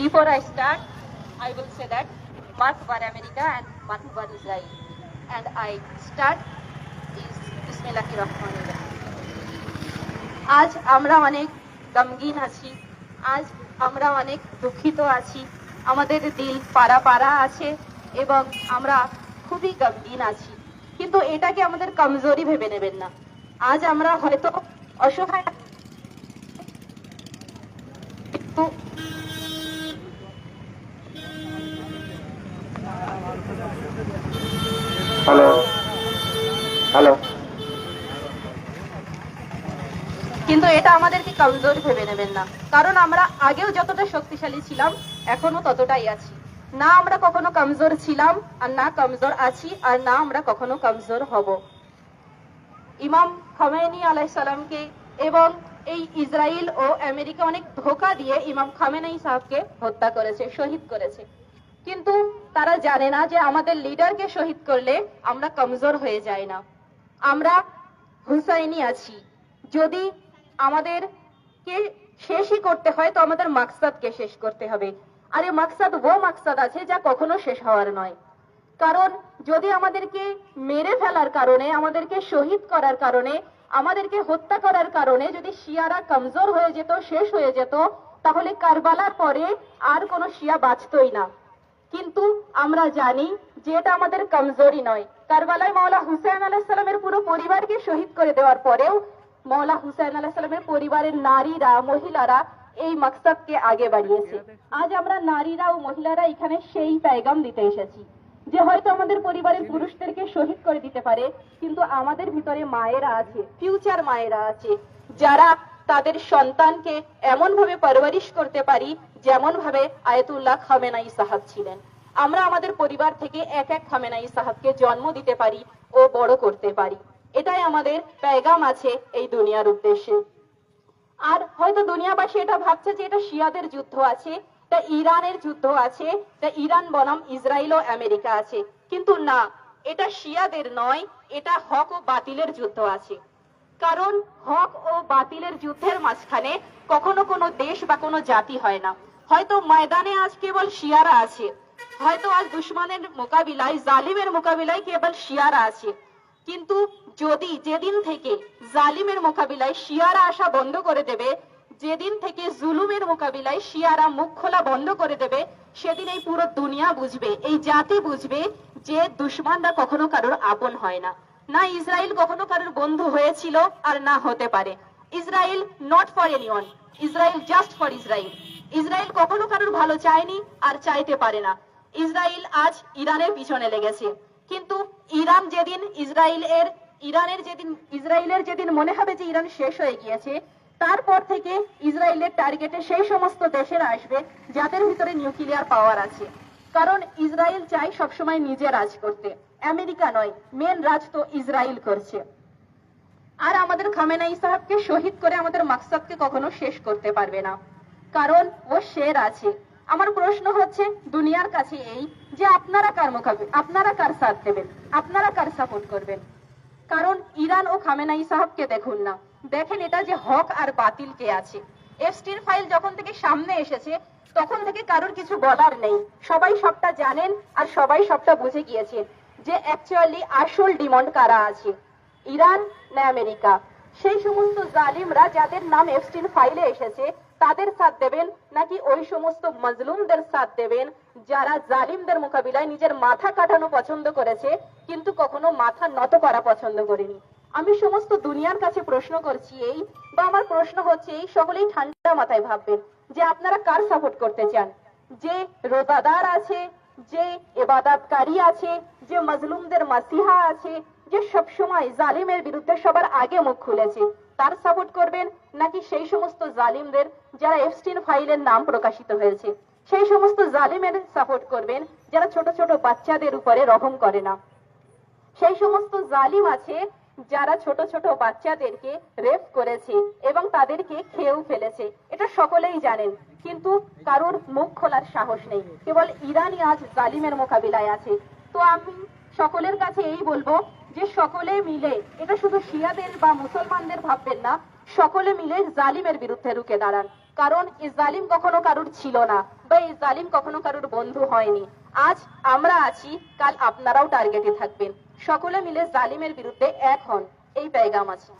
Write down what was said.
Before I start, I will say that Marhaban America and Marhaban Israel. And I start is Bismillahir Rahmanir Rahim. আজ আমরা অনেক গমগীন আছি, আজ আমরা অনেক দুঃখিত আছি, আমাদের দিল পাড়া পাড়া আছে এবং আমরা খুবই গমগীন আছি। কিন্তু এটাকে আমাদের কমজোরি ভেবে নেবেন না। আজ আমরা হয়তো অসহায়, হ্যালো হ্যালো কিন্তু এটা আমাদেরকে কমজোরি ভেবে নেবেন না, কারণ আমরা আগেও যতটা শক্তিশালী ছিলাম এখনো ততটাই আছি। না আমরা কখনো কমজোর ছিলাম, আর না কমজোর আছি, আর না আমরা কখনো কমজোর হব। ইমাম খামেনি আলাইহিস সালামকে এবং এই ইসরায়েল ও আমেরিকা অনেক ধোঁকা দিয়ে ইমাম খামেনি সাহেবকে হত্যা করেছে, শহীদ করেছে। কিন্তু তারা জানে না যে আমাদের লিডারকে শহীদ করলে আমরা কমজোর হয়ে যাই না, আমরা হুসাইনি আছি। যদি আমাদেরকে শেষই করতে হয় তো আমাদের মাকসাদকে শেষ করতে হবে। আর এই মাকসাদ ও মাকসাদ আছে যা কখনো শেষ হওয়ার নয়। কারণ যদি আমাদেরকে মেরে ফেলার কারণে, আমাদেরকে শহীদ করার কারণে, আমাদেরকে হত্যা করার কারণে যদি শিয়ারা কমজোর হয়ে যেত, শেষ হয়ে যেত, তাহলে কারবালার পরে আর কোনো শিয়া বাঁচতই না। কিন্তু আমরা জানি যে এটা আমাদের কমজোরি নয়। কারবালায় মাওলা হুসাইন আলাইহিস সালামের পুরো পরিবারকে শহীদ করে দেওয়ার পরেও মাওলা হুসাইন আলাইহিস সালামের পরিবারের নারীরা, মহিলারা এই মাকসাদকে আগে বাড়িয়েছে। আজ আমরা নারীরা ও মহিলারা এখানে সেই পেগাম দিতে এসেছি যে হয়তো আমাদের পরিবারের পুরুষদেরকে শহীদ করে দিতে পারে, কিন্তু আমাদের ভিতরে মায়েরা আছে, ফিউচার মায়েরা আছে, যারা তাদের সন্তানকে এমন ভাবে পরবরিশ করতে পারি যেমন ভাবে আয়াতুল্লাহ খামেনাই সাহেব ছিলেন। আমরা আমাদের পরিবার থেকে এক এক খামেনাই সাহেবকে জন্ম দিতে পারি ও বড় করতে পারি। এটাই আমাদের পেগাম আছে এই দুনিয়ার উদ্দেশ্যে। আর হয়তো দুনিয়াবাসী এটা ভাবছে যে এটা শিয়াদের যুদ্ধ আছে, এটা ইরানের যুদ্ধ আছে, এটা ইরান বনাম ইসরায়েল ও আমেরিকা আছে। কিন্তু না, এটা শিয়াদের নয়, এটা হক ও বাতিলের যুদ্ধ আছে। কারণ হক ও বাতিলের যুদ্ধের মাঝখানে কখনো কোনো দেশ বা কোনো জাতি হয় না। হয়তো ময়দানে আজ কেবল শিয়ারা আছে, হয়তো আজ দুশ্মনের মোকাবিলায়, জালিমের মোকাবিলায় কেবল শিয়ারা আছে। কিন্তু যদি যেদিন থেকে জালিমের মোকাবিলায় শিয়ারা আসা বন্ধ করে দেবে, যেদিন থেকে জুলুমের মোকাবিলায় শিয়ারা মুখ খোলা বন্ধ করে দেবে, সেদিন এই পুরো দুনিয়া বুঝবে, এই জাতি বুঝবে যে দুশ্মনরা কখনো কারোর আপন হয় না। না ইসরায়েল কখনো কারোর বন্ধু হয়েছিল আর না হতে পারে। Israel not for anyone, Israel just for Israel. Israel কখনো কারোর ভালো চায়নি আর চাইতে পারে না। ইসরায়েল আজ ইরানের পিছনে লেগেছে, কিন্তু ইরান যেদিন ইসরায়েলের যেদিন মনে হবে যে ইরান শেষ হয়ে গিয়েছে, তারপর থেকে ইসরায়েলের টার্গেটে সেই সমস্ত দেশের আসবে যাদের ভিতরে নিউক্লিয়ার পাওয়ার আছে। কারণ ইসরায়েল চাই সবসময় নিজে রাজ করতে, আমেরিকা নয়। মেন রাজ তো ইসরায়েল করছে। আর আমাদের খামেনাই সাহেবকে শহীদ করে আমাদের মাকসাদকে কখনো শেষ করতে পারবে না, কারণ ও শের আছে। আমার প্রশ্ন হচ্ছে দুনিয়ার কাছে এই যে আপনারা কার মোকাবিলা, আপনারা কার সাথ দেবেন, আপনারা কার সাপোর্ট করবেন? কারণ ইরান ও খামেনাই সাহেবকে দেখুন না, দেখেন এটা যে হক আর বাতিল কে আছে। এফস্টিন ফাইল যখন থেকে সামনে এসেছে তখন থেকে কারোর কিছু বলার নেই, সবাই সবটা জানেন আর সবাই সবটা বুঝে গিয়েছে যে অ্যাকচুয়ালি আসল ডিমান্ড কারা আছে, ইরান না আমেরিকা। সেই সমস্ত জালিমরা যাদের নাম এফস্টিন ফাইলে এসেছে তাদের সাথ দেবেন, নাকি ওই সমস্ত মজলুমদের সাথ দেবেন যারা জালিমদের মোকাবিলায় নিজের মাথা কাটানো পছন্দ করেছে কিন্তু কখনো মাথা নত করা পছন্দ করেনি? আমি সমস্ত দুনিয়ার কাছে প্রশ্ন করছি এই, বা আমার প্রশ্ন হচ্ছে এই, সকলেই ঠান্ডা মাথায় ভাববেন যে আপনারা কার সাপোর্ট করতে চান? যে রোজাদার আছে, যে ইবাদতকারী আছে, যে মজলুমদের মাসিহা আছে, যে সবসময় জালিমের বিরুদ্ধে সবার আগে মুখ খুলেছে, তার সাপোর্ট করবেন? নাকি সেই সমস্ত জালিমদের যারা এফস্টিন ফাইলের নাম প্রকাশিত হয়েছে সেই সমস্ত জালিমের সাপোর্ট করবেন যারা ছোট ছোট বাচ্চাদের উপরে রহম করে না? সেই সমস্ত জালিম আছে যারা ছোট ছোট বাচ্চাদেরকে রেপ করেছে এবং তাদেরকে খেয়েও ফেলেছে, এটা সকলেই জানেন, কিন্তু কারোর মুখ খোলার সাহস নেই। কেবল ইরানই আজ জালিমের মোকাবিলায় আছে। তো আমি সকলের কাছে এই বলবো যে সকলে মিলে, এটা শুধু শিয়াদের বা মুসলমানদের ভাববেন না, সকলে মিলে জালিমের বিরুদ্ধে রুখে দাঁড়ান। কারণ এই জালিম কখনো কারোর ছিল না, বা এই জালিম কখনো কারোর বন্ধু হয়নি। আজ আমরা আছি, কাল আপনারাও টার্গেটে থাকবেন। সকলে মিলে জালিমের বিরুদ্ধে এক হন, এই পেগাম আছে।